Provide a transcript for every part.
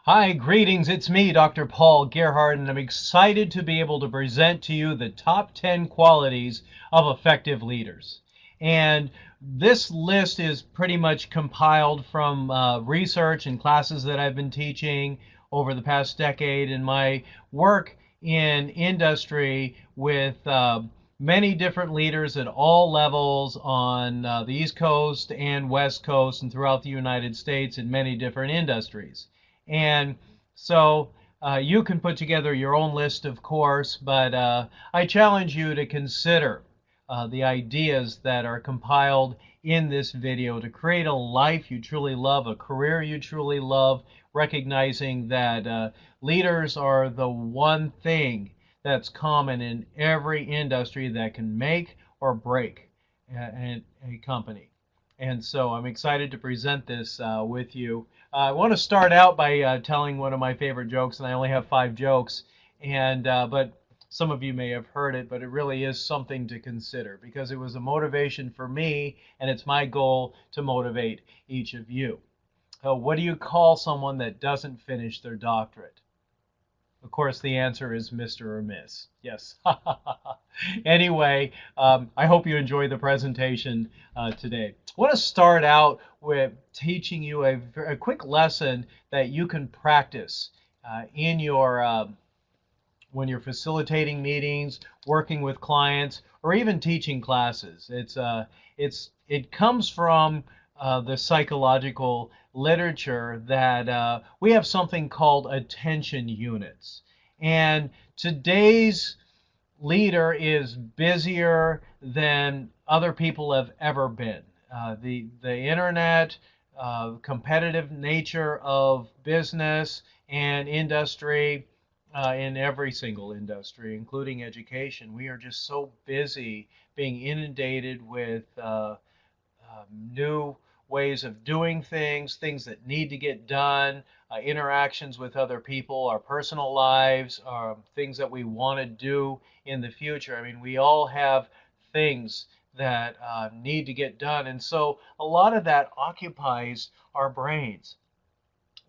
Hi, greetings. It's me, Dr. Paul Gerhardt, and I'm excited to be able to present to you the top 10 qualities of effective leaders. And this list is pretty much compiled from research and classes that I've been teaching over the past decade and my work in industry with many different leaders at all levels on the East Coast and West Coast and throughout the United States in many different industries. And so you can put together your own list, of course, but I challenge you to consider the ideas that are compiled in this video to create a life you truly love, a career you truly love, recognizing that leaders are the one thing that's common in every industry that can make or break a company. And so I'm excited to present this with you. I want to start out by telling one of my favorite jokes, and I only have 5 jokes, and but some of you may have heard it, but it really is something to consider because it was a motivation for me, and it's my goal to motivate each of you. What do you call someone that doesn't finish their doctorate? Of course, the answer is Mr. or Miss. Yes. Anyway, I hope you enjoy the presentation today. I want to start out with teaching you a quick lesson that you can practice in your when you're facilitating meetings, working with clients, or even teaching classes. It comes from the psychological literature that we have something called attention units. And today's leader is busier than other people have ever been. The internet, competitive nature of business and industry, in every single industry, including education, we are just so busy being inundated with new ways of doing things, things that need to get done, interactions with other people, our personal lives, things that we want to do in the future. I mean, we all have things that need to get done. And so a lot of that occupies our brains.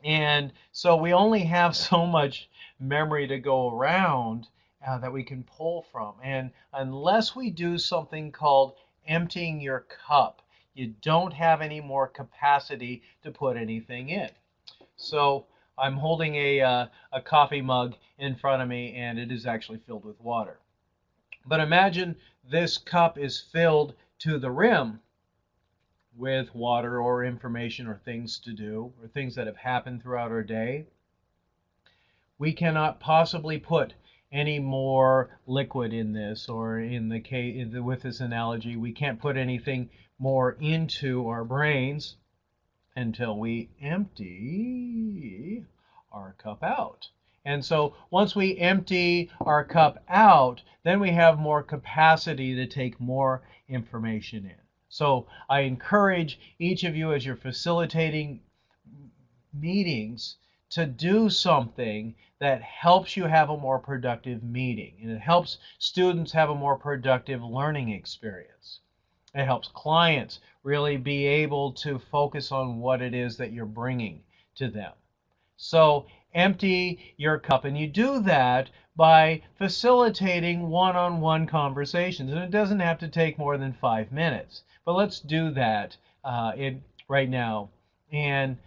And so we only have so much memory to go around that we can pull from. And unless we do something called emptying your cup, you don't have any more capacity to put anything in. So I'm holding a coffee mug in front of me, and it is actually filled with water. But imagine this cup is filled to the rim with water or information or things to do or things that have happened throughout our day. We cannot possibly put any more liquid in this, or in the case with this analogy, we can't put anything more into our brains until we empty our cup out. And so once we empty our cup out, then we have more capacity to take more information in. So I encourage each of you, as you're facilitating meetings, to do something that helps you have a more productive meeting. And it helps students have a more productive learning experience. It helps clients really be able to focus on what it is that you're bringing to them. So empty your cup, and you do that by facilitating one-on-one conversations. And it doesn't have to take more than 5 minutes. But let's do that right now. And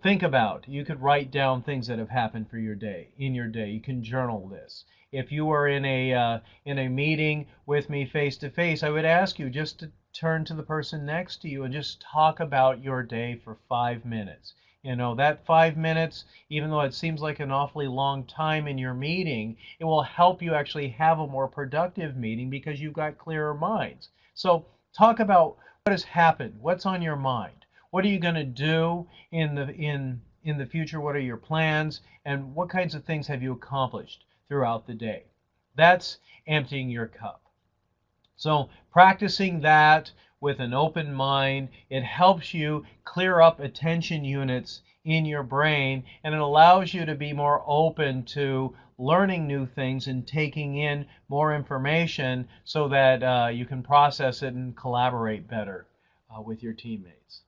think about, you could write down things that have happened for your day, in your day. You can journal this. If you were in a meeting with me face to face, I would ask you just to turn to the person next to you and just talk about your day for 5 minutes. That 5 minutes, even though it seems like an awfully long time in your meeting, it will help you actually have a more productive meeting because you've got clearer minds. So talk about what has happened, what's on your mind, what are you going to do in the future, what are your plans, and what kinds of things have you accomplished throughout the day. That's emptying your cup. So practicing that with an open mind, it helps you clear up attention units in your brain, and it allows you to be more open to learning new things and taking in more information so that you can process it and collaborate better with your teammates.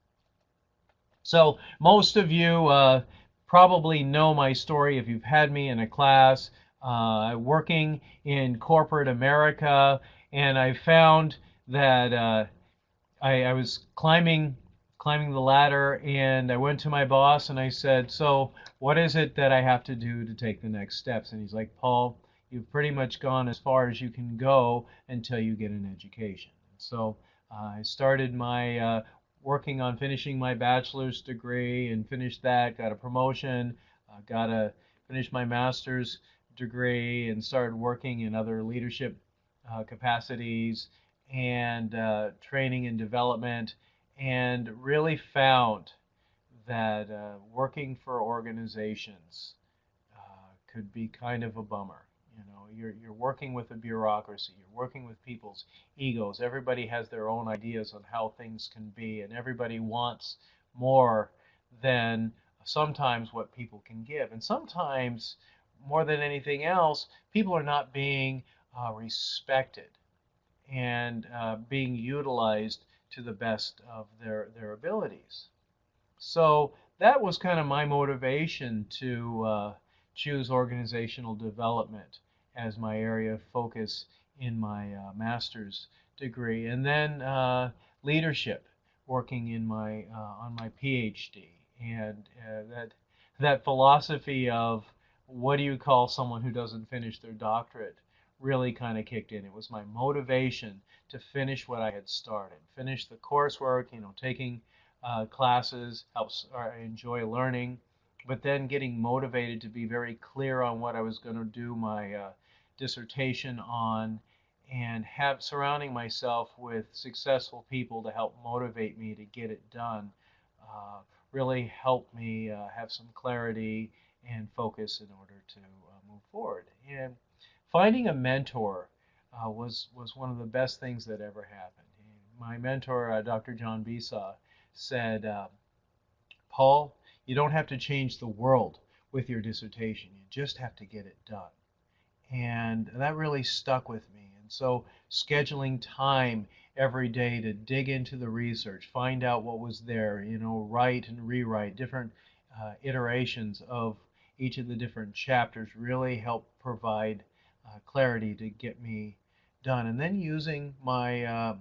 So most of you probably know my story if you've had me in a class. Working in corporate America, and I found that I was climbing the ladder, and I went to my boss and I said, "So, what is it that I have to do to take the next steps?" And he's like, "Paul, you've pretty much gone as far as you can go until you get an education." So I started my working on finishing my bachelor's degree and finished that, got a promotion, finished my master's degree, and started working in other leadership capacities and training and development, and really found that working for organizations could be kind of a bummer. You know, you're working with a bureaucracy, you're working with people's egos. Everybody has their own ideas on how things can be, and everybody wants more than sometimes what people can give. And sometimes, more than anything else, people are not being respected and being utilized to the best of their abilities. So that was kind of my motivation to choose organizational development as my area of focus in my master's degree, and then leadership, working in my on my PhD, and that philosophy of what do you call someone who doesn't finish their doctorate really kind of kicked in. It was my motivation to finish what I had started, finish the coursework, taking classes, I enjoy learning, but then getting motivated to be very clear on what I was going to do my dissertation on, and surrounding myself with successful people to help motivate me to get it done really helped me have some clarity and focus in order to move forward. And finding a mentor was one of the best things that ever happened. My mentor, Dr. John Besaw, said, "Paul, you don't have to change the world with your dissertation. You just have to get it done." And that really stuck with me. And so scheduling time every day to dig into the research, find out what was there, write and rewrite different iterations of each of the different chapters really helped provide clarity to get me done. And then using my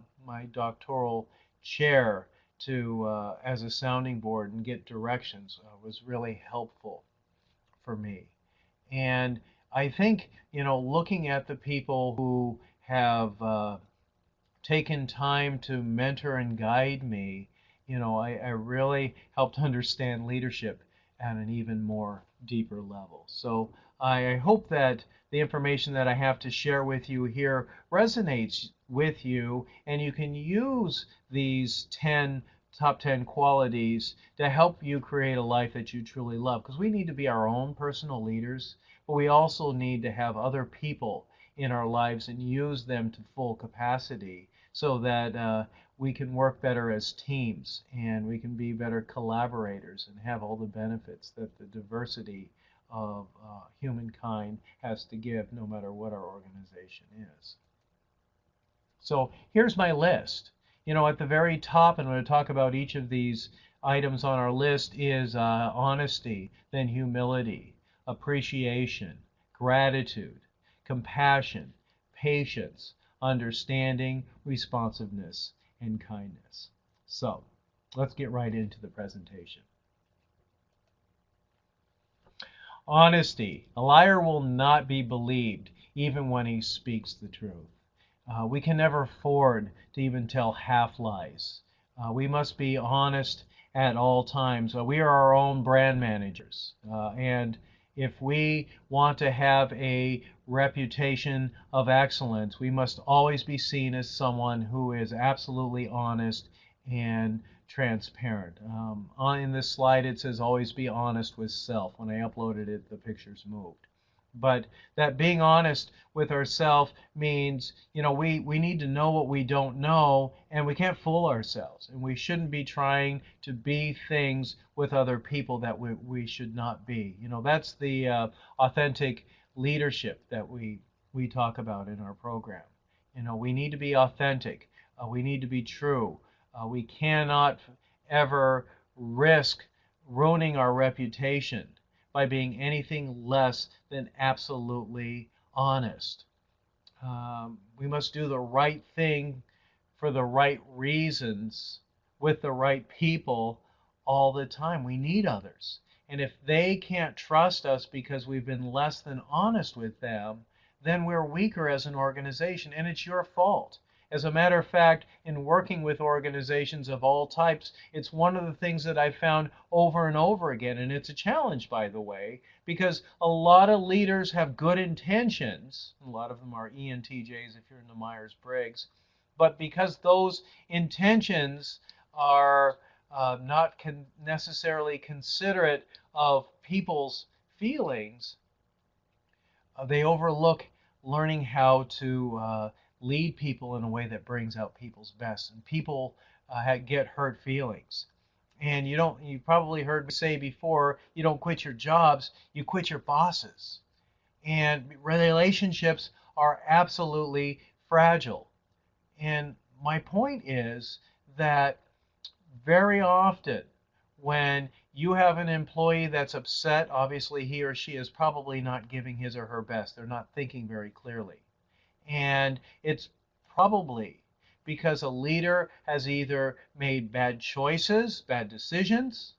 doctoral chair to as a sounding board and get directions was really helpful for me. And I think, looking at the people who have taken time to mentor and guide me, I really helped understand leadership at an even more deeper level. So I hope that the information that I have to share with you here resonates with you, and you can use these top 10 qualities to help you create a life that you truly love. Because we need to be our own personal leaders, but we also need to have other people in our lives and use them to full capacity so that we can work better as teams and we can be better collaborators and have all the benefits that the diversity of humankind has to give, no matter what our organization is. So here's my list. At the very top, and I'm going to talk about each of these items on our list, is honesty, then humility, appreciation, gratitude, compassion, patience, understanding, responsiveness, and kindness. So let's get right into the presentation. Honesty. A liar will not be believed even when he speaks the truth. We can never afford to even tell half lies. We must be honest at all times. We are our own brand managers. And if we want to have a reputation of excellence, we must always be seen as someone who is absolutely honest and transparent. In this slide it says always be honest with self. When I uploaded it, the pictures moved. But that being honest with ourselves means, we need to know what we don't know, and we can't fool ourselves. And we shouldn't be trying to be things with other people that we should not be. That's the authentic leadership that we talk about in our program. We need to be authentic. We need to be true. We cannot ever risk ruining our reputation by being anything less than absolutely honest. We must do the right thing for the right reasons with the right people all the time. We need others. And if they can't trust us because we've been less than honest with them, then we're weaker as an organization, and it's your fault. As a matter of fact, in working with organizations of all types, it's one of the things that I've found over and over again, and it's a challenge, by the way, because a lot of leaders have good intentions. A lot of them are ENTJs if you're in the Myers-Briggs. But because those intentions are not necessarily considerate of people's feelings, they overlook learning how to lead people in a way that brings out people's best. And people get hurt feelings. And you probably heard me say before, you don't quit your jobs, you quit your bosses. And relationships are absolutely fragile. And my point is that very often when you have an employee that's upset, obviously he or she is probably not giving his or her best. They're not thinking very clearly. And it's probably because a leader has either made bad choices, bad decisions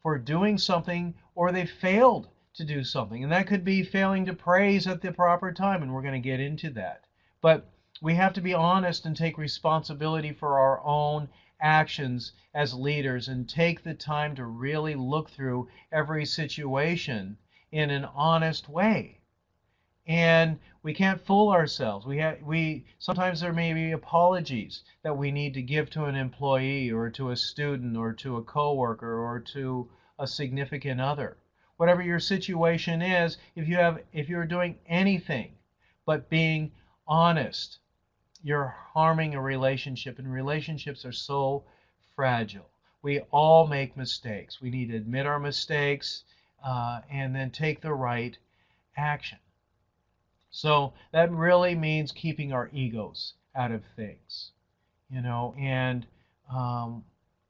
for doing something, or they failed to do something. And that could be failing to praise at the proper time, and we're going to get into that. But we have to be honest and take responsibility for our own actions as leaders and take the time to really look through every situation in an honest way. And we can't fool ourselves. Sometimes there may be apologies that we need to give to an employee or to a student or to a coworker or to a significant other. Whatever your situation is, if you're doing anything but being honest, you're harming a relationship, and relationships are so fragile. We all make mistakes. We need to admit our mistakes and then take the right action. So that really means keeping our egos out of things, and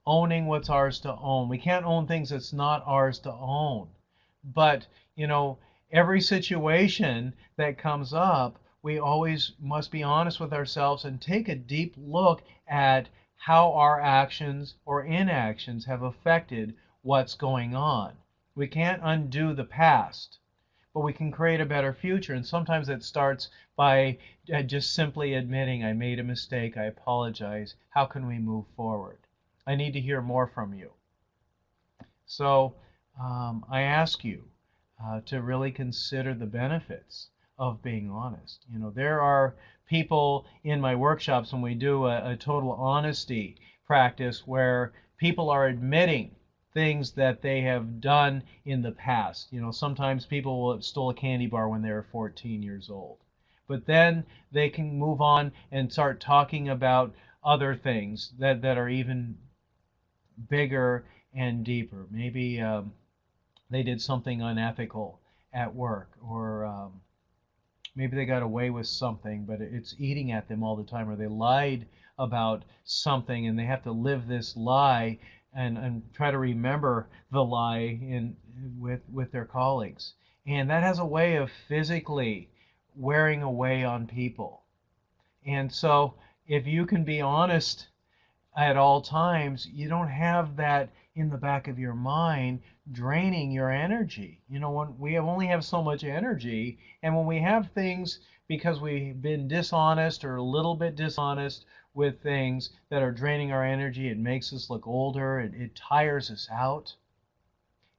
owning what's ours to own. We can't own things that's not ours to own. But, every situation that comes up, we always must be honest with ourselves and take a deep look at how our actions or inactions have affected what's going on. We can't undo the past, but we can create a better future. And sometimes it starts by just simply admitting, I made a mistake, I apologize. How can we move forward? I need to hear more from you. So I ask you to really consider the benefits of being honest. There are people in my workshops when we do a total honesty practice where people are admitting things that they have done in the past. Sometimes people will have stole a candy bar when they were 14 years old. But then they can move on and start talking about other things that are even bigger and deeper. Maybe they did something unethical at work, or maybe they got away with something, but it's eating at them all the time, or they lied about something and they have to live this lie and try to remember the lie with their colleagues. And that has a way of physically wearing away on people. And so if you can be honest at all times, you don't have that in the back of your mind draining your energy. When we only have so much energy, and when we have things because we've been dishonest or a little bit dishonest with things that are draining our energy, it makes us look older, it tires us out.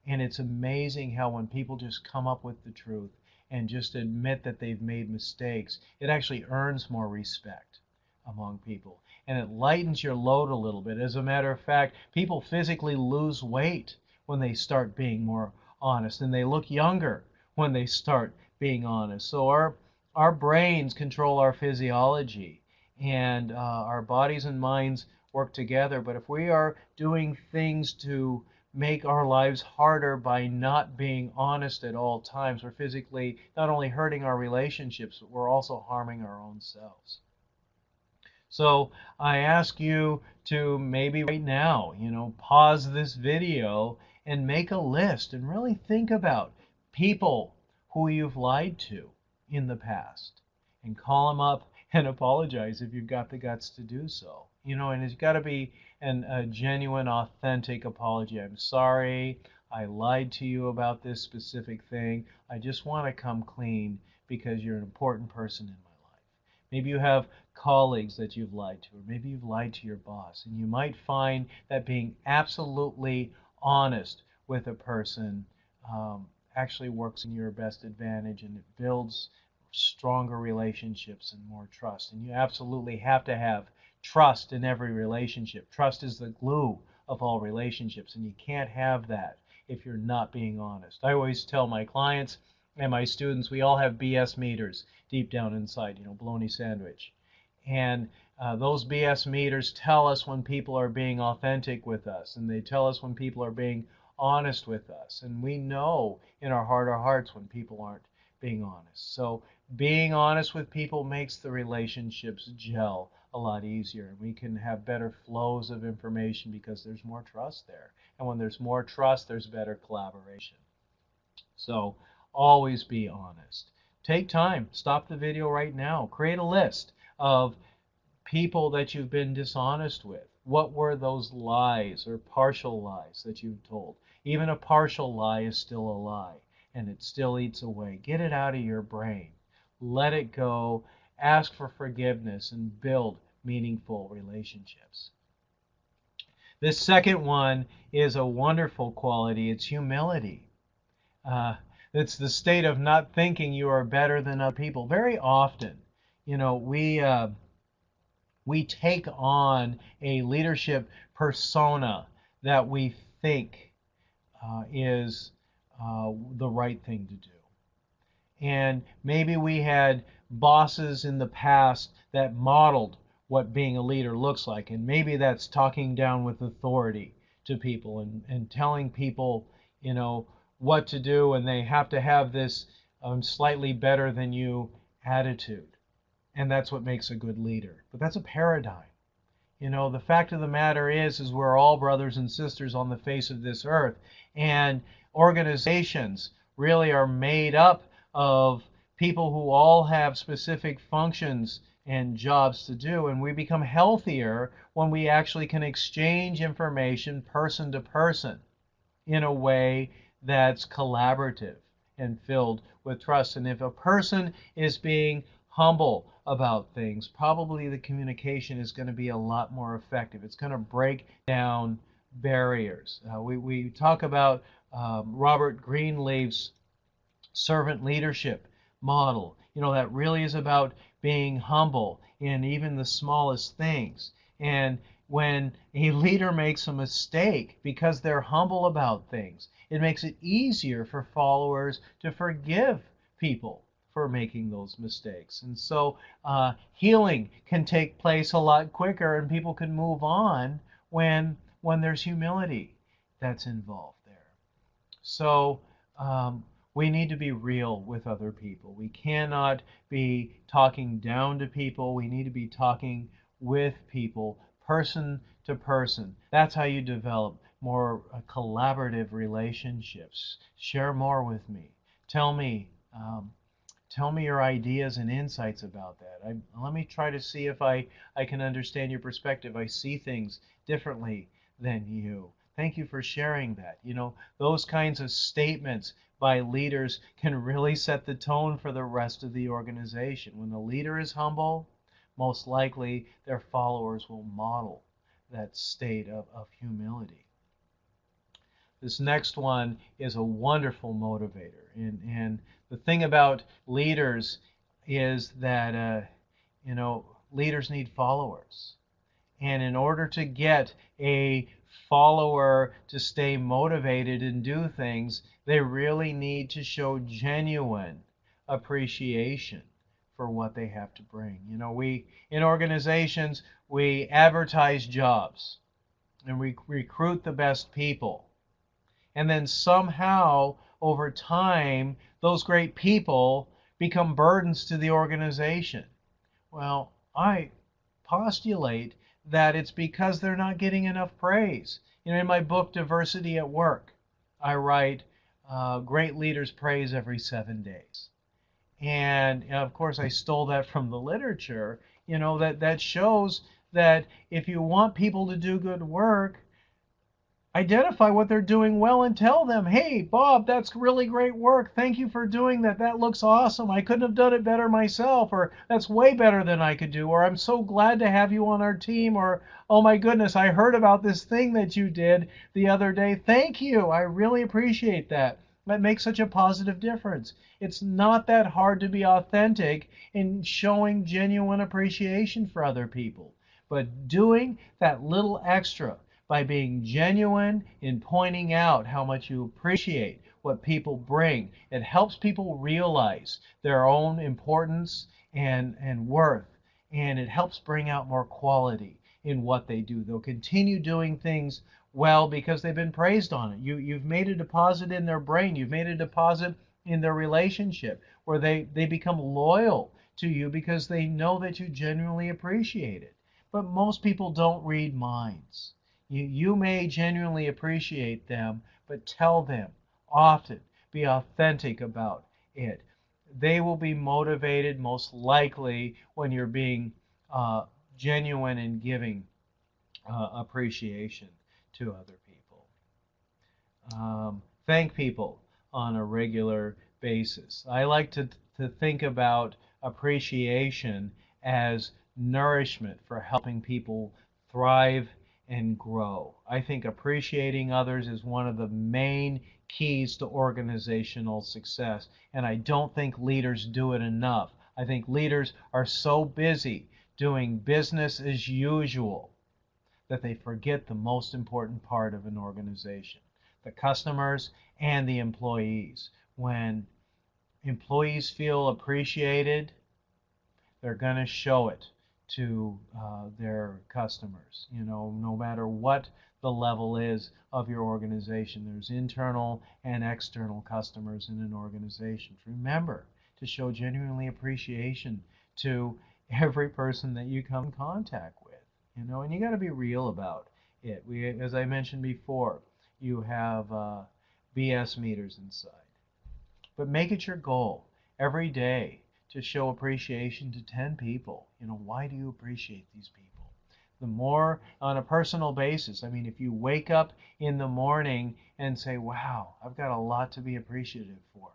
And it's amazing how when people just come up with the truth and just admit that they've made mistakes, it actually earns more respect among people. And it lightens your load a little bit. As a matter of fact, people physically lose weight when they start being more honest, and they look younger when they start being honest. So our brains control our physiology, and our bodies and minds work together. But if we are doing things to make our lives harder by not being honest at all times, we're physically not only hurting our relationships, but we're also harming our own selves. So I ask you to maybe right now, pause this video and make a list and really think about people who you've lied to in the past and call them up and apologize if you've got the guts to do so. And it's got to be a genuine, authentic apology. I'm sorry, I lied to you about this specific thing. I just want to come clean because you're an important person in my life. Maybe you have colleagues that you've lied to, or maybe you've lied to your boss, and you might find that being absolutely honest with a person actually works in your best advantage, and it builds stronger relationships and more trust. And you absolutely have to have trust in every relationship. Trust is the glue of all relationships, and you can't have that if you're not being honest. I always tell my clients and my students, we all have BS meters deep down inside, bologna sandwich. And those BS meters tell us when people are being authentic with us, and they tell us when people are being honest with us. And we know in our heart of hearts when people aren't being honest. So being honest with people makes the relationships gel a lot easier. And we can have better flows of information because there's more trust there. And when there's more trust, there's better collaboration. So always be honest. Take time. Stop the video right now. Create a list of people that you've been dishonest with. What were those lies or partial lies that you've told? Even a partial lie is still a lie, and it still eats away. Get it out of your brain. Let it go. Ask for forgiveness and build meaningful relationships. This second one is a wonderful quality. It's humility. It's the state of not thinking you are better than other people. Very often, we take on a leadership persona that we think is the right thing to do. And maybe we had bosses in the past that modeled what being a leader looks like. And maybe that's talking down with authority to people and telling people, what to do, and they have to have this slightly better than you attitude. And that's what makes a good leader. But that's a paradigm. The fact of the matter is we're all brothers and sisters on the face of this earth. And organizations really are made up of people who all have specific functions and jobs to do. And we become healthier when we actually can exchange information person to person in a way that's collaborative and filled with trust. And if a person is being humble about things, probably the communication is going to be a lot more effective. It's going to break down barriers. We talk about Robert Greenleaf's servant leadership model. That really is about being humble in even the smallest things. And when a leader makes a mistake, because they're humble about things, it makes it easier for followers to forgive people for making those mistakes. And so healing can take place a lot quicker, and people can move on when there's humility that's involved there. So we need to be real with other people. We cannot be talking down to people. We need to be talking with people, person to person. That's how you develop more collaborative relationships. Share more with me. Tell me your ideas and insights about that. Let me try to see if I can understand your perspective. I see things differently than you. Thank you for sharing that. Those kinds of statements by leaders can really set the tone for the rest of the organization. When the leader is humble, most likely their followers will model that state of humility. This next one is a wonderful motivator. And the thing about leaders is that, leaders need followers. And in order to get a follower to stay motivated and do things, they really need to show genuine appreciation for what they have to bring. We in organizations, we advertise jobs and we recruit the best people. And then somehow, over time, those great people become burdens to the organization. Well, I postulate that it's because they're not getting enough praise. In my book, Diversity at Work, I write great leaders praise every 7 days. And of course, I stole that from the literature. That shows that if you want people to do good work, identify what they're doing well and tell them, hey, Bob, that's really great work. Thank you for doing that. That looks awesome. I couldn't have done it better myself. Or that's way better than I could do. Or I'm so glad to have you on our team. Or, oh my goodness, I heard about this thing that you did the other day. Thank you. I really appreciate that. That makes such a positive difference. It's not that hard to be authentic in showing genuine appreciation for other people. But doing that little extra, by being genuine in pointing out how much you appreciate what people bring. It helps people realize their own importance and worth, and it helps bring out more quality in what they do. They'll continue doing things well because they've been praised on it. You've made a deposit in their brain. You've made a deposit in their relationship where they become loyal to you because they know that you genuinely appreciate it. But most people don't read minds. You may genuinely appreciate them, but tell them often. Be authentic about it. They will be motivated most likely when you're being genuine in giving appreciation to other people. Thank people on a regular basis. I like to think about appreciation as nourishment for helping people thrive and grow. I think appreciating others is one of the main keys to organizational success, and I don't think leaders do it enough. I think leaders are so busy doing business as usual that they forget the most important part of an organization, the customers and the employees. When employees feel appreciated, they're going to show it to their customers. No matter what the level is of your organization, there's internal and external customers in an organization. Remember to show genuinely appreciation to every person that you come in contact with. And you got to be real about it. As I mentioned before, you have BS meters inside, but make it your goal every day to show appreciation to 10 people. Why do you appreciate these people? The more on a personal basis. I mean, if you wake up in the morning and say, wow, I've got a lot to be appreciative for.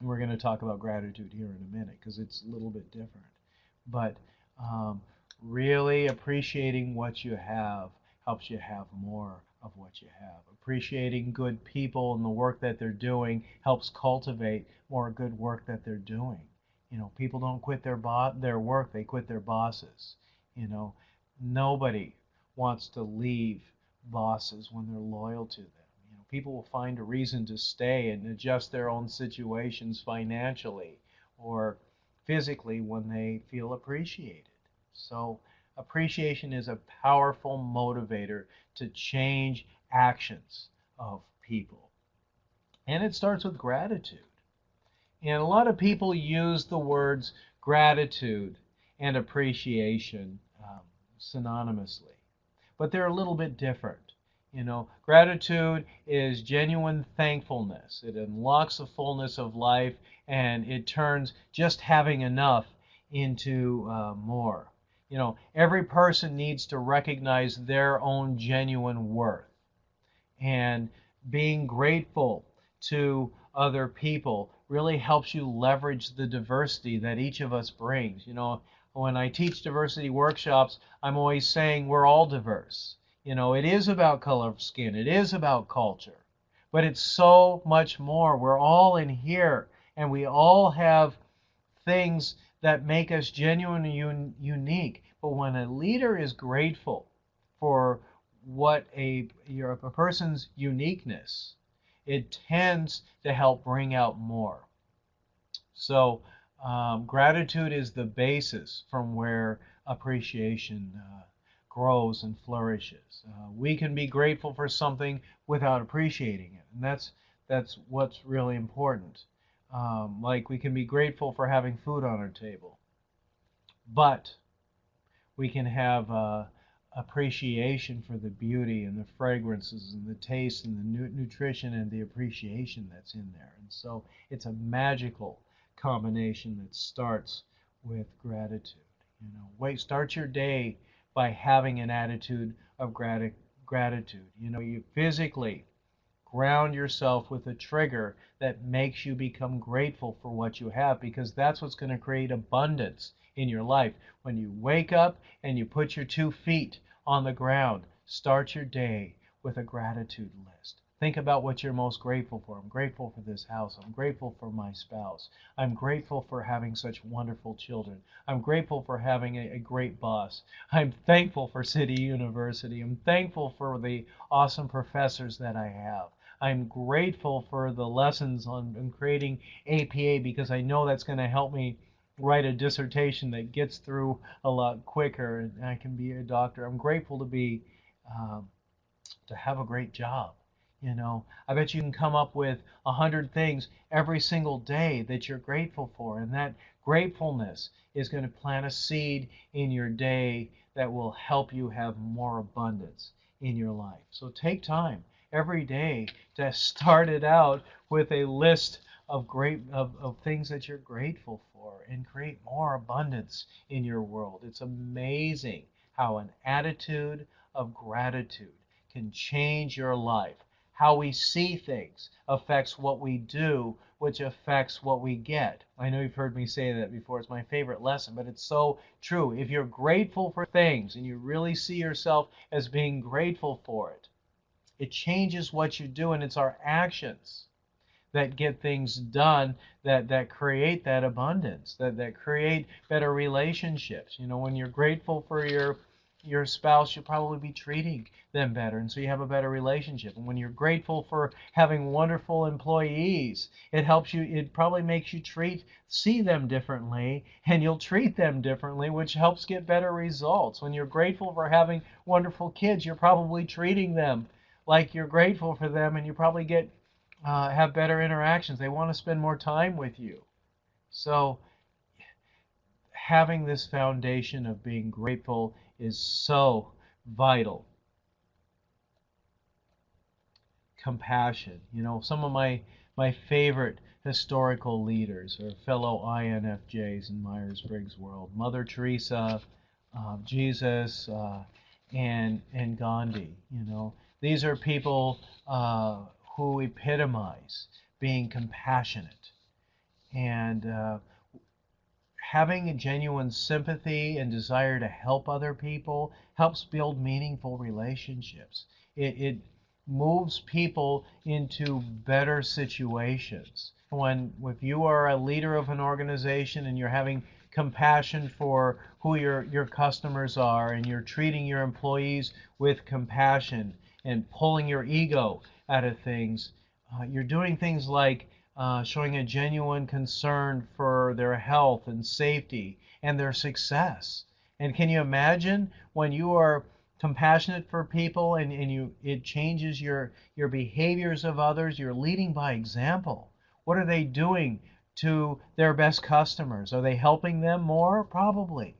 And we're going to talk about gratitude here in a minute because it's a little bit different. But really appreciating what you have helps you have more of what you have. Appreciating good people and the work that they're doing helps cultivate more good work that they're doing. People don't quit their work, they quit their bosses. Nobody wants to leave bosses when they're loyal to them. People will find a reason to stay and adjust their own situations financially or physically when they feel appreciated. So appreciation is a powerful motivator to change actions of people. And it starts with gratitude. And a lot of people use the words gratitude and appreciation synonymously, but they're a little bit different. Gratitude is genuine thankfulness. It unlocks the fullness of life, and it turns just having enough into more. Every person needs to recognize their own genuine worth, and being grateful to other people really helps you leverage the diversity that each of us brings. When I teach diversity workshops, I'm always saying we're all diverse. It is about color of skin. It is about culture. But it's so much more. We're all in here, and we all have things that make us genuinely unique. But when a leader is grateful for a person's uniqueness, it tends to help bring out more. So gratitude is the basis from where appreciation grows and flourishes. We can be grateful for something without appreciating it, and that's what's really important. Like we can be grateful for having food on our table, but we can have appreciation for the beauty and the fragrances and the taste and the nutrition and the appreciation that's in there. And so it's a magical combination that starts with gratitude. Start your day by having an attitude of gratitude. You physically ground yourself with a trigger that makes you become grateful for what you have, because that's what's going to create abundance in your life. When you wake up and you put your 2 feet on the ground, start your day with a gratitude list. Think about what you're most grateful for. I'm grateful for this house. I'm grateful for my spouse. I'm grateful for having such wonderful children. I'm grateful for having a great boss. I'm thankful for City University. I'm thankful for the awesome professors that I have. I'm grateful for the lessons on creating APA, because I know that's going to help me write a dissertation that gets through a lot quicker, and I can be a doctor. I'm grateful to have a great job. I bet you can come up with 100 things every single day that you're grateful for, and that gratefulness is going to plant a seed in your day that will help you have more abundance in your life. So take time every day to start it out with a list of things that you're grateful for, and create more abundance in your world. It's amazing how an attitude of gratitude can change your life. How we see things affects what we do, which affects what we get. I know you've heard me say that before. It's my favorite lesson, but it's so true. If you're grateful for things and you really see yourself as being grateful for it, it changes what you do, and it's our actions that get things done that create that abundance, that create better relationships. When you're grateful for your spouse, you'll probably be treating them better, and so you have a better relationship. And when you're grateful for having wonderful employees, it probably makes you see them differently, and you'll treat them differently, which helps get better results. When you're grateful for having wonderful kids, you're probably treating them like you're grateful for them, and you probably have better interactions. They want to spend more time with you. So having this foundation of being grateful is so vital. Compassion. Some of my favorite historical leaders are fellow INFJs in Myers-Briggs world. Mother Teresa, Jesus, and Gandhi. These are people who epitomize being compassionate, and having a genuine sympathy and desire to help other people helps build meaningful relationships. It moves people into better situations. If you are a leader of an organization and you're having compassion for who your customers are, and you're treating your employees with compassion and pulling your ego out of things, you're doing things like showing a genuine concern for their health and safety and their success. And can you imagine when you are compassionate for people and it changes your behaviors of others? You're leading by example. What are they doing to their best customers? Are they helping them more? Probably.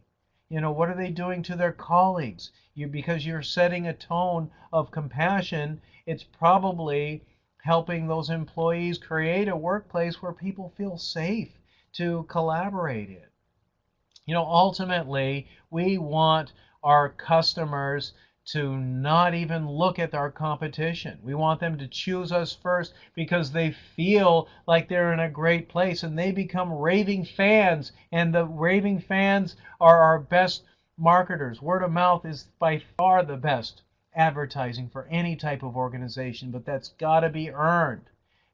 What are they doing to their colleagues? Because you're setting a tone of compassion, it's probably helping those employees create a workplace where people feel safe to collaborate in. Ultimately, we want our customers to not even look at our competition. We want them to choose us first because they feel like they're in a great place, and they become raving fans, and the raving fans are our best marketers. Word of mouth is by far the best advertising for any type of organization, but that's got to be earned.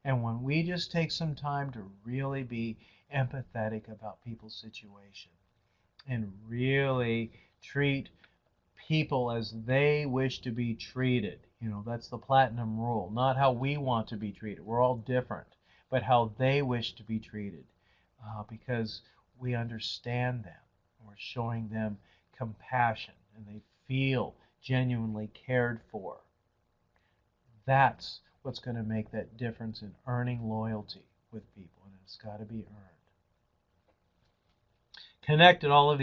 And when we just take some time to really be empathetic about people's situation and really treat people as they wish to be treated, that's the platinum rule. Not how we want to be treated. We're all different, but how they wish to be treated, because we understand them. We're showing them compassion, and they feel genuinely cared for. That's what's going to make that difference in earning loyalty with people, and it's got to be earned. Connected, all of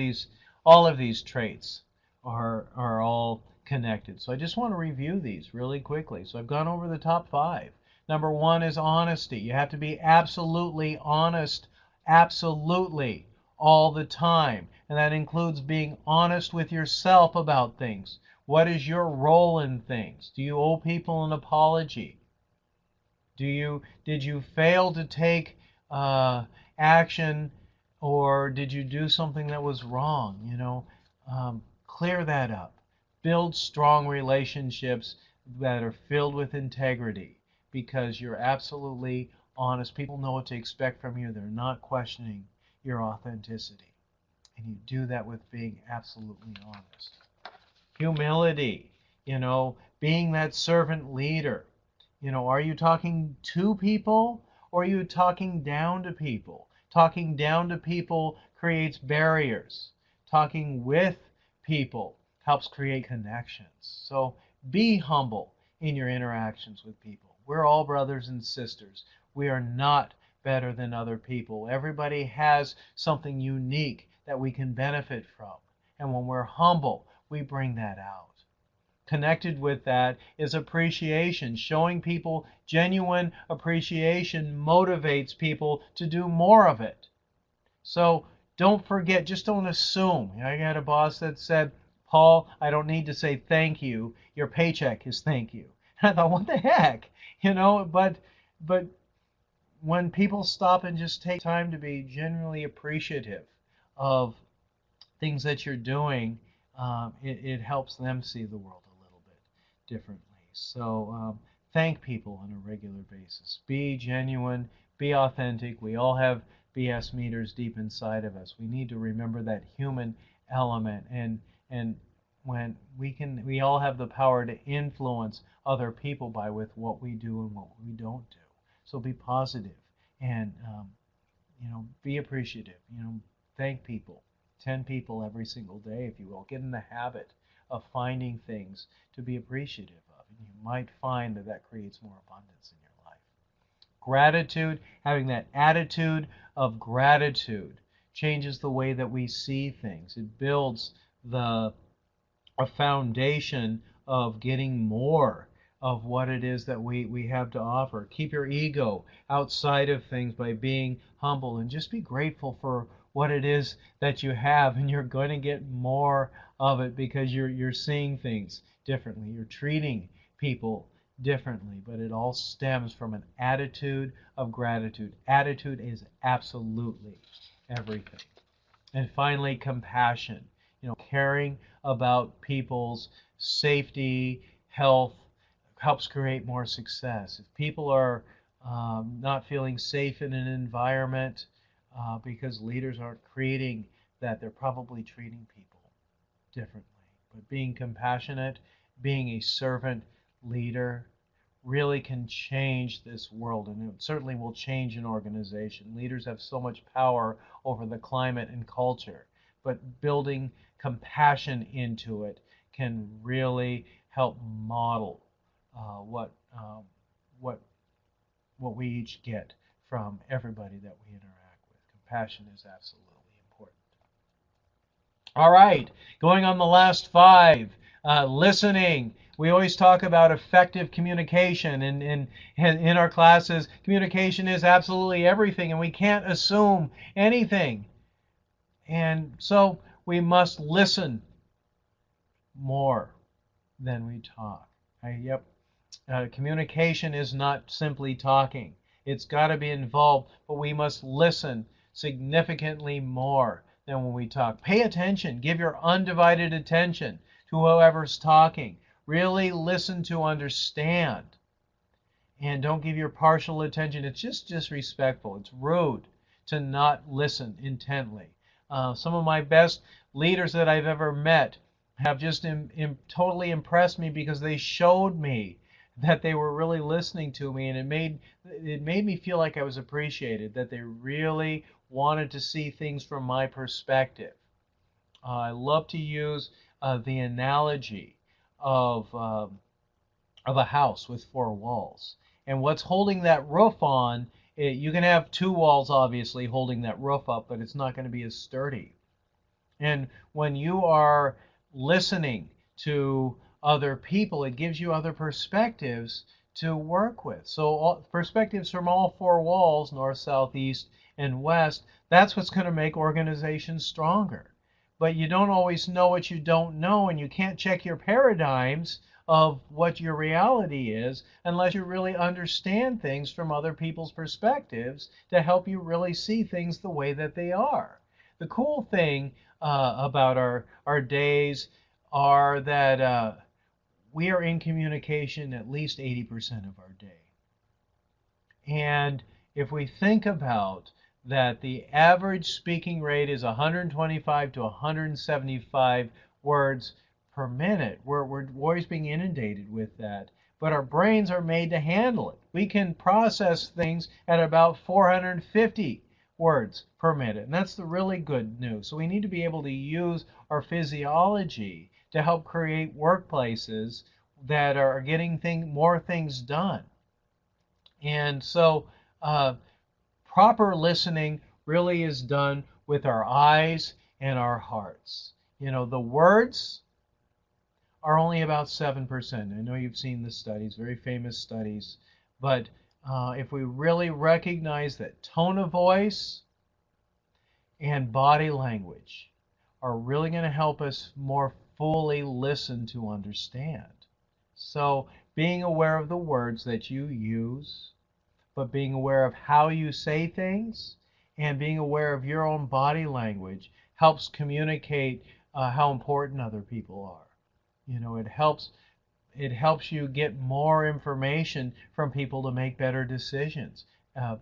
these traits are all connected. So I just want to review these really quickly. So I've gone over the top 5. Number 1 is honesty. You have to be absolutely honest, absolutely, all the time. And that includes being honest with yourself about things. What is your role in things? Do you owe people an apology? Did you fail to take action, or did you do something that was wrong? Clear that up. Build strong relationships that are filled with integrity, because you're absolutely honest. People know what to expect from you. They're not questioning your authenticity. And you do that with being absolutely honest. Humility, being that servant leader. Are you talking to people, or are you talking down to people? Talking down to people creates barriers. Talking with people helps create connections. So be humble in your interactions with people. We're all brothers and sisters. We are not better than other people. Everybody has something unique that we can benefit from. And when we're humble, we bring that out. Connected with that is appreciation. Showing people genuine appreciation motivates people to do more of it. So don't forget, just don't assume. I had a boss that said, Paul, I don't need to say thank you. Your paycheck is thank you. And I thought, what the heck? But when people stop and just take time to be genuinely appreciative of things that you're doing, it helps them see the world a little bit differently. So thank people on a regular basis. Be genuine. Be authentic. We all have BS meters deep inside of us. We need to remember that human element, and when we all have the power to influence other people with what we do and what we don't do. So be positive and be appreciative. Thank people. 10 people every single day, if you will. Get in the habit of finding things to be appreciative of, and you might find that creates more abundance in your life. Gratitude, having that attitude of gratitude, changes the way that we see things. It builds a foundation of getting more of what it is that we have to offer. Keep your ego outside of things by being humble, and just be grateful for what it is that you have, and you're going to get more of it because you're seeing things differently. You're treating people differently, but it all stems from an attitude of gratitude. Attitude is absolutely everything. And finally, compassion. Caring about people's safety, health, helps create more success. If people are not feeling safe in an environment because leaders aren't creating that, they're probably treating people differently. But being compassionate, being a servant leader, really can change this world, and it certainly will change an organization. Leaders have so much power over the climate and culture, but building compassion into it can really help model what we each get from everybody that we interact with. Compassion is absolutely important. All right, going on the last 5. Listening. We always talk about effective communication, and in our classes, communication is absolutely everything, and we can't assume anything. And so we must listen more than we talk. Communication is not simply talking. It's got to be involved, but we must listen significantly more than when we talk. Pay attention. Give your undivided attention to whoever's talking. Really listen to understand. And don't give your partial attention. It's just disrespectful. It's rude to not listen intently. Some of my best leaders that I've ever met have just totally impressed me because they showed me that they were really listening to me, and it made me feel like I was appreciated, that they really wanted to see things from my perspective. I love to use the analogy of a house with 4 walls. And what's holding that roof on, you can have 2 walls obviously holding that roof up, but it's not going to be as sturdy. And when you are listening to other people. It gives you other perspectives to work with. So perspectives from all four walls, north, south, east, and west, that's what's going to make organizations stronger. But you don't always know what you don't know, and you can't check your paradigms of what your reality is unless you really understand things from other people's perspectives to help you really see things the way that they are. The cool thing about our days are that we are in communication at least 80% of our day. And if we think about that, the average speaking rate is 125 to 175 words per minute. We're always being inundated with that. But our brains are made to handle it. We can process things at about 450 words per minute. And that's the really good news. So we need to be able to use our physiology to help create workplaces that are getting more things done. And so proper listening really is done with our eyes and our hearts. You know, the words are only about 7%. I know you've seen the studies, very famous studies. But if we really recognize that tone of voice and body language are really going to help us more fully listen to understand. So being aware of the words that you use, but being aware of how you say things and being aware of your own body language helps communicate how important other people are. You know, it helps you get more information from people to make better decisions. One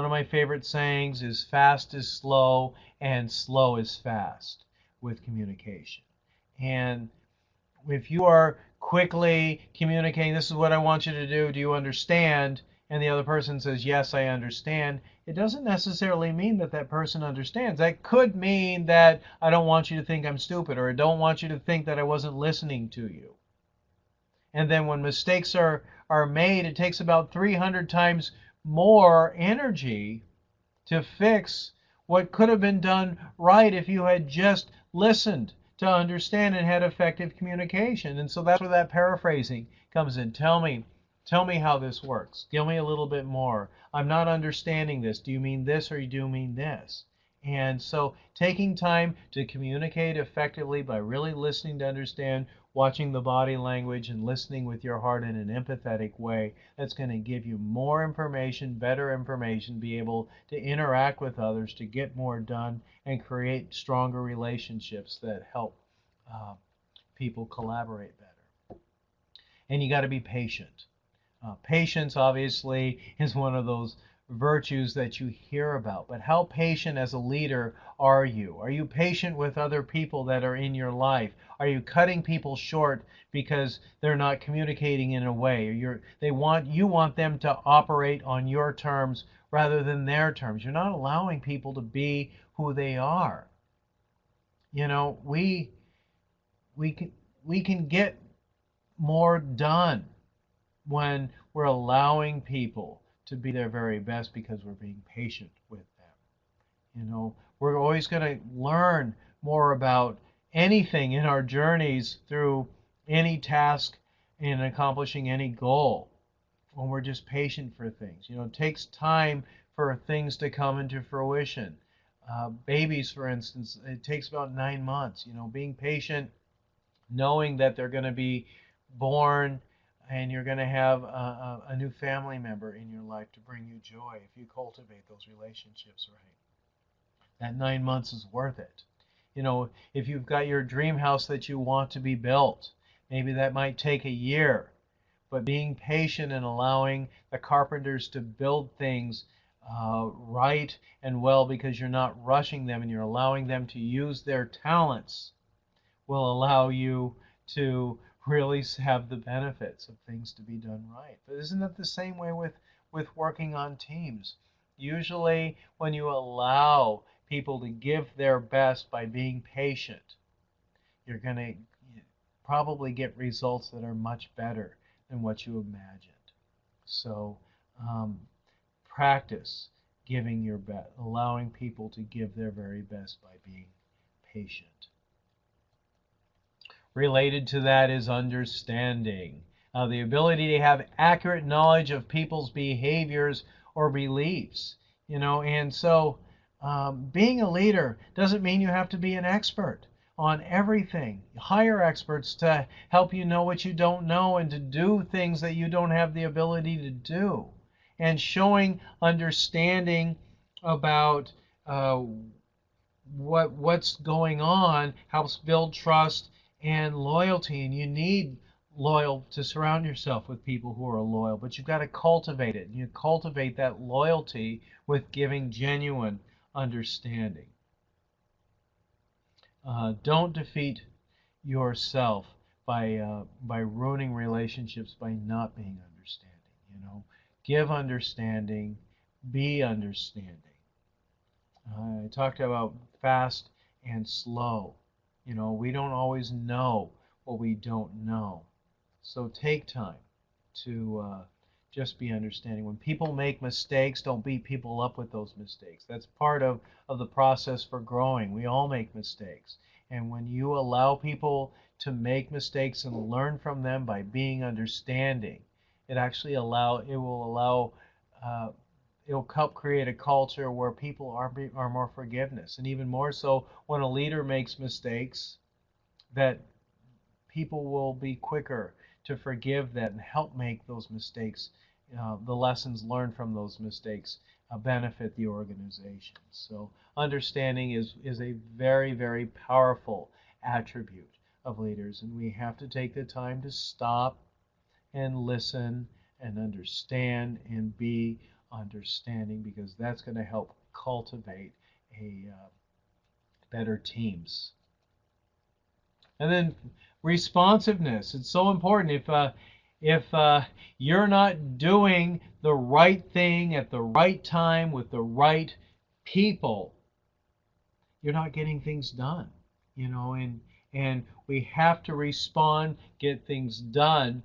of my favorite sayings is fast is slow and slow is fast with communication. And if you are quickly communicating, this is what I want you to do you understand? And the other person says, yes, I understand. It doesn't necessarily mean that that person understands. That could mean that I don't want you to think I'm stupid, or I don't want you to think that I wasn't listening to you. And then when mistakes are made, it takes about 300 times more energy to fix what could have been done right if you had just listened to understand and had effective communication. And so that's where that paraphrasing comes in. Tell me how this works. Give me a little bit more. I'm not understanding this. Do you mean this or do you mean this? And so taking time to communicate effectively by really listening to understand, watching the body language, and listening with your heart in an empathetic way, that's going to give you more information, better information, be able to interact with others, to get more done, and create stronger relationships that help people collaborate better. And you got to be patient. Patience, obviously, is one of those virtues that you hear about. But how patient as a leader are you? Are you patient with other people that are in your life? Are you cutting people short because they're not communicating in a way? Or you want them to operate on your terms rather than their terms. You're not allowing people to be who they are. You know, we can get more done when we're allowing people to be their very best because we're being patient with them. You know, we're always going to learn more about anything in our journeys through any task and accomplishing any goal when we're just patient for things. You know, it takes time for things to come into fruition. Babies, for instance, it takes about 9 months. You know, being patient, knowing that they're going to be born and you're going to have a new family member in your life to bring you joy if you cultivate those relationships right. That 9 months is worth it. You know, if you've got your dream house that you want to be built, maybe that might take a year. But being patient and allowing the carpenters to build things right and well because you're not rushing them and you're allowing them to use their talents will allow you to really have the benefits of things to be done right. But isn't it the same way with working on teams? Usually when you allow people to give their best by being patient, you're going to probably get results that are much better than what you imagined. So practice giving your best, allowing people to give their very best by being patient. Related to that is understanding. The ability to have accurate knowledge of people's behaviors or beliefs. And so being a leader doesn't mean you have to be an expert on everything. Hire experts to help you know what you don't know and to do things that you don't have the ability to do. And showing understanding about what's going on helps build trust and loyalty. And you need to surround yourself with people who are loyal, but you've got to cultivate it. And you cultivate that loyalty with giving genuine understanding. Don't defeat yourself by ruining relationships by not being understanding. Give understanding, be understanding. I talked about fast and slow. We don't always know what we don't know. So take time to just be understanding. When people make mistakes, don't beat people up with those mistakes. That's part of the process for growing. We all make mistakes. And when you allow people to make mistakes and learn from them by being understanding, it will help create a culture where people are more forgiveness. And even more so, when a leader makes mistakes, that people will be quicker to forgive that and help make those mistakes, the lessons learned from those mistakes, benefit the organization. So understanding is a very, very powerful attribute of leaders. And we have to take the time to stop and listen and understand and be understanding, because that's going to help cultivate better teams. And then responsiveness. It's so important. If you're not doing the right thing at the right time with the right people, you're not getting things done. And we have to respond, get things done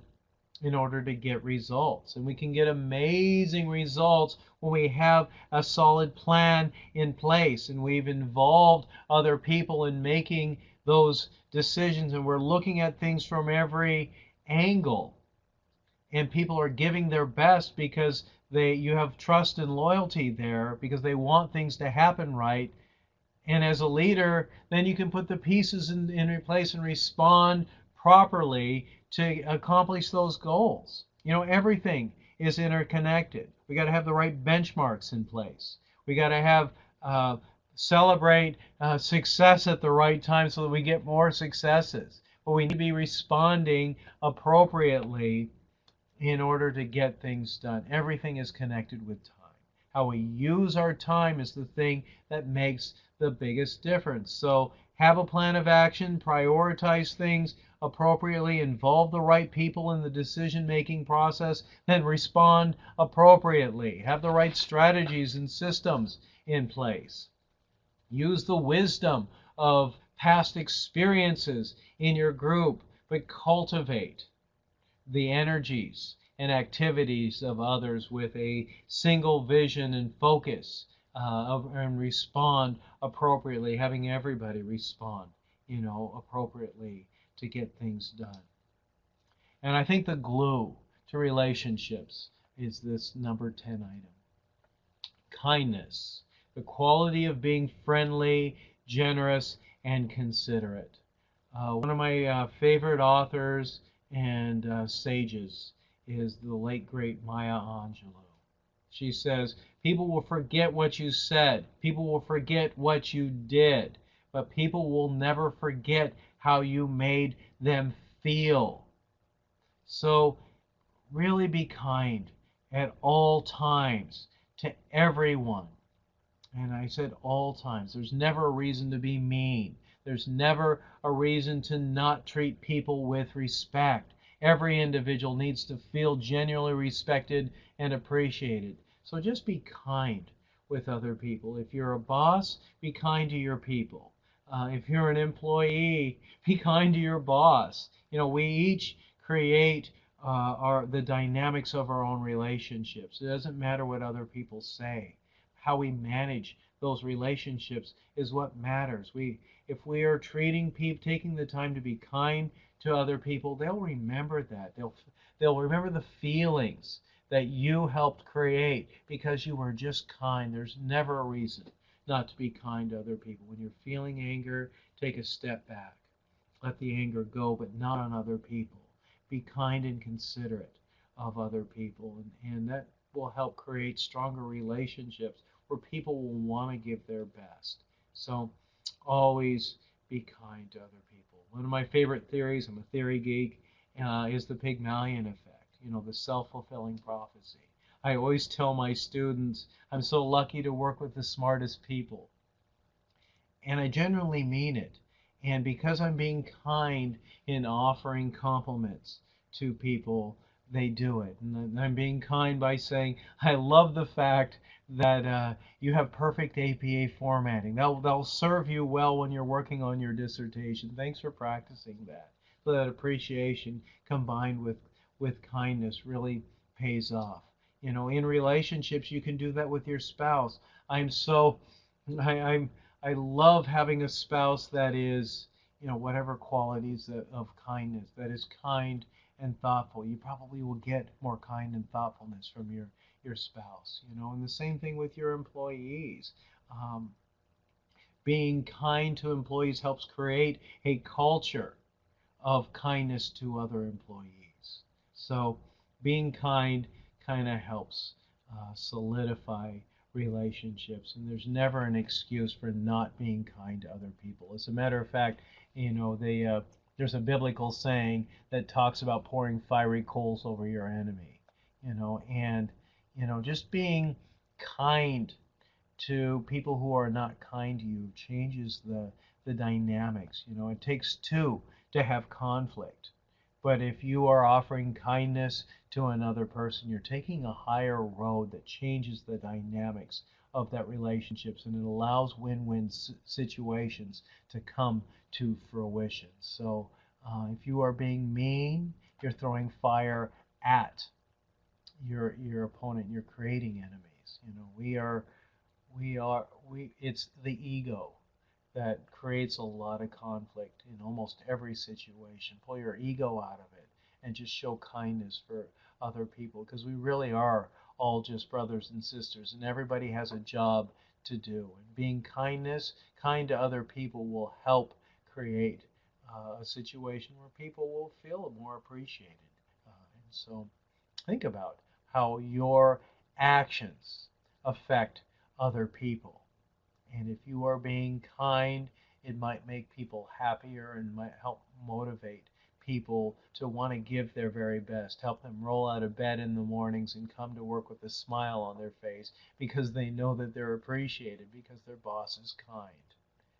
in order to get results. And we can get amazing results when we have a solid plan in place and we've involved other people in making those decisions, and we're looking at things from every angle, and people are giving their best because you have trust and loyalty there, because they want things to happen right. And as a leader, then you can put the pieces in place and respond properly to accomplish those goals. Everything is interconnected. We got to have the right benchmarks in place. We got to have celebrate success at the right time so that we get more successes. But we need to be responding appropriately in order to get things done. Everything is connected with time. How we use our time is the thing that makes the biggest difference. So have a plan of action, prioritize things appropriately, involve the right people in the decision-making process, then respond appropriately. Have the right strategies and systems in place. Use the wisdom of past experiences in your group, but cultivate the energies and activities of others with a single vision and focus, and respond appropriately, having everybody respond, appropriately to get things done. And I think the glue to relationships is this number 10 item. Kindness, the quality of being friendly, generous, and considerate. One of my favorite authors and sages is the late, great Maya Angelou. She says, people will forget what you said. People will forget what you did. But people will never forget how you made them feel. So really be kind at all times to everyone. And I said all times. There's never a reason to be mean. There's never a reason to not treat people with respect. Every individual needs to feel genuinely respected and appreciated. So just be kind with other people. If you're a boss, be kind to your people. If you're an employee, be kind to your boss. We each create the dynamics of our own relationships. It doesn't matter what other people say. how we manage those relationships is what matters. If we are treating people, taking the time to be kind to other people, they'll remember that. They'll remember the feelings that you helped create because you were just kind. There's never a reason not to be kind to other people. When you're feeling anger, take a step back. Let the anger go, but not on other people. Be kind and considerate of other people, and that will help create stronger relationships where people will want to give their best. So always be kind to other people. One of my favorite theories, I'm a theory geek, is the Pygmalion effect, the self-fulfilling prophecy. I always tell my students, I'm so lucky to work with the smartest people. And I genuinely mean it. And because I'm being kind in offering compliments to people, they do it. And I'm being kind by saying, I love the fact that you have perfect APA formatting. That'll serve you well when you're working on your dissertation. Thanks for practicing that. So that appreciation combined with kindness really pays off. In relationships, you can do that with your spouse. I love having a spouse that is, whatever qualities of kindness, that is kind and thoughtful. You probably will get more kind and thoughtfulness from your spouse, and the same thing with your employees. Being kind to employees helps create a culture of kindness to other employees. So being kind kind of helps solidify relationships, and there's never an excuse for not being kind to other people. As a matter of fact, there's a biblical saying that talks about pouring fiery coals over your enemy, and just being kind to people who are not kind to you changes the dynamics. It takes two to have conflict. But if you are offering kindness to another person, you're taking a higher road that changes the dynamics of that relationships, and it allows win-win situations to come to fruition. So if you are being mean, you're throwing fire at your opponent. You're creating enemies. It's the ego that creates a lot of conflict in almost every situation. Pull your ego out of it and just show kindness for other people, because we really are all just brothers and sisters, and everybody has a job to do. And being kind to other people will help create a situation where people will feel more appreciated. And so think about how your actions affect other people. And if you are being kind, it might make people happier and might help motivate people to want to give their very best, help them roll out of bed in the mornings and come to work with a smile on their face because they know that they're appreciated because their boss is kind.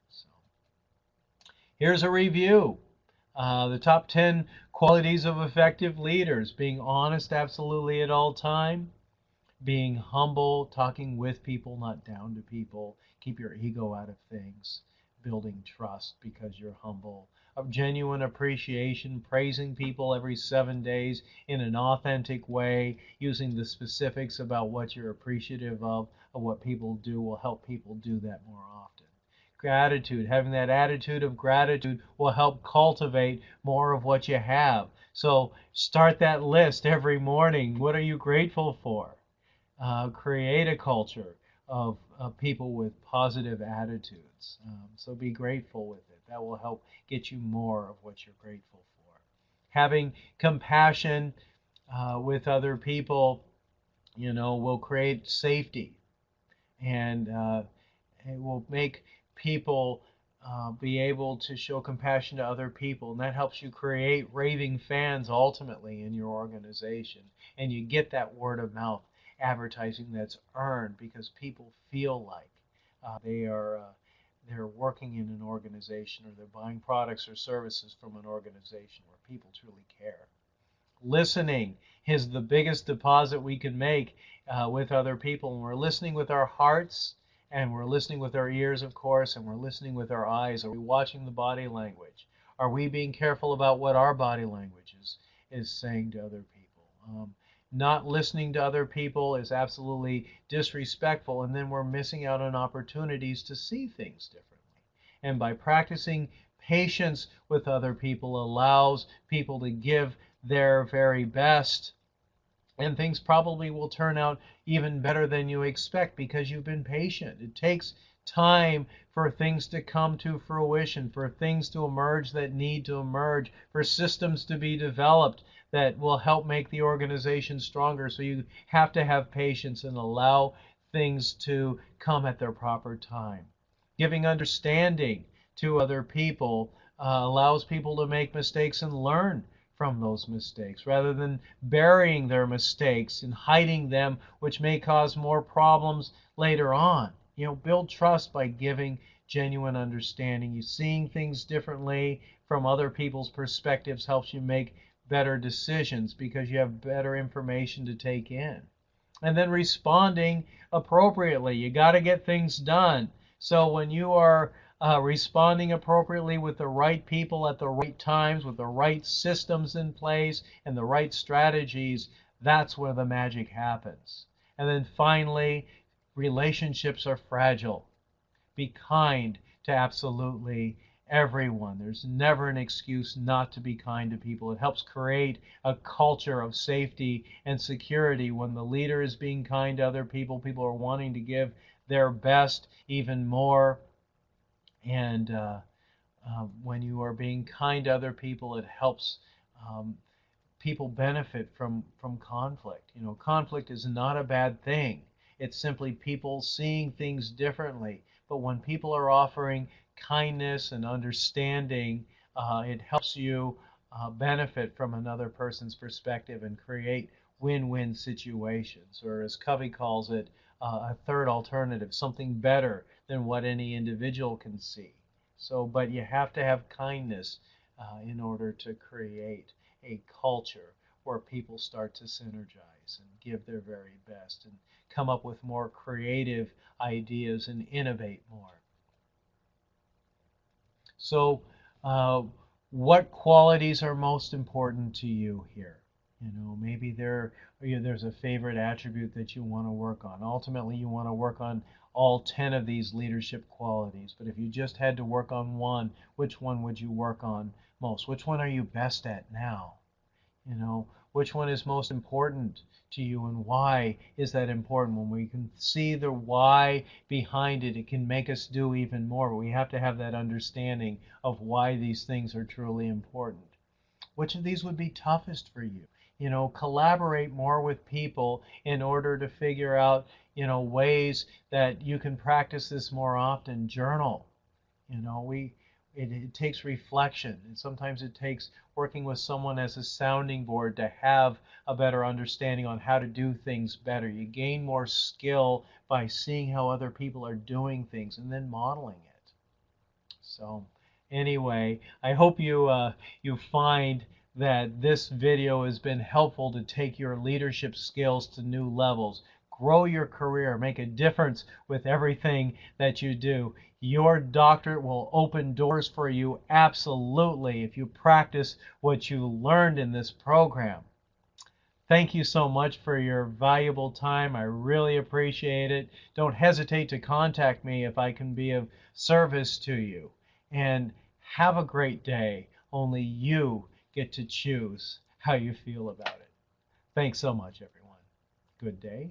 So here's a review. The top 10 qualities of effective leaders: being honest absolutely at all time, being humble, talking with people, not down to people. Keep your ego out of things. Building trust because you're humble. Of genuine appreciation, praising people every 7 days in an authentic way, using the specifics about what you're appreciative of what people do will help people do that more often. Gratitude, having that attitude of gratitude will help cultivate more of what you have. So start that list every morning. What are you grateful for? Create a culture of people with positive attitudes. So be grateful with it. That will help get you more of what you're grateful for. Having compassion with other people, will create safety, and it will make people be able to show compassion to other people, and that helps you create raving fans ultimately in your organization, and you get that word of mouth advertising that's earned because people feel like they're working in an organization, or they're buying products or services from an organization where people truly care. Listening is the biggest deposit we can make with other people, and we're listening with our hearts, and we're listening with our ears, of course, and we're listening with our eyes. Are we watching the body language? Are we being careful about what our body language is saying to other people? not listening to other people is absolutely disrespectful, and then we're missing out on opportunities to see things differently. And by practicing patience with other people allows people to give their very best, and things probably will turn out even better than you expect because you've been patient. It takes time for things to come to fruition, for things to emerge that need to emerge, for systems to be developed that will help make the organization stronger. So you have to have patience and allow things to come at their proper time. Giving understanding to other people allows people to make mistakes and learn from those mistakes rather than burying their mistakes and hiding them, which may cause more problems later on. Build trust by giving genuine understanding. You seeing things differently from other people's perspectives helps you make better decisions because you have better information to take in. And then responding appropriately. You got to get things done. So when you are responding appropriately with the right people at the right times, with the right systems in place and the right strategies, that's where the magic happens. And then finally, relationships are fragile. Be kind to absolutely everyone. There's never an excuse not to be kind to people. It helps create a culture of safety and security. When the leader is being kind to other people, people are wanting to give their best even more. And when you are being kind to other people, it helps people benefit from conflict. Conflict is not a bad thing. It's simply people seeing things differently. But when people are offering kindness and understanding, it helps you benefit from another person's perspective and create win-win situations, or as Covey calls it, a third alternative, something better than what any individual can see. But you have to have kindness in order to create a culture where people start to synergize and give their very best and come up with more creative ideas and innovate more. So what qualities are most important to you here? Maybe there's a favorite attribute that you want to work on. Ultimately, you want to work on all 10 of these leadership qualities. But if you just had to work on one, which one would you work on most? Which one are you best at now? Which one is most important to you and why is that important? When we can see the why behind it, it can make us do even more. But we have to have that understanding of why these things are truly important. Which of these would be toughest for you? Collaborate more with people in order to figure out, ways that you can practice this more often. Journal. It takes reflection, and sometimes it takes working with someone as a sounding board to have a better understanding on how to do things better. You gain more skill by seeing how other people are doing things and then modeling it. So anyway, I hope you find that this video has been helpful to take your leadership skills to new levels. Grow your career, make a difference with everything that you do. Your doctorate will open doors for you absolutely if you practice what you learned in this program. Thank you so much for your valuable time. I really appreciate it. Don't hesitate to contact me if I can be of service to you. And have a great day. Only you get to choose how you feel about it. Thanks so much, everyone. Good day.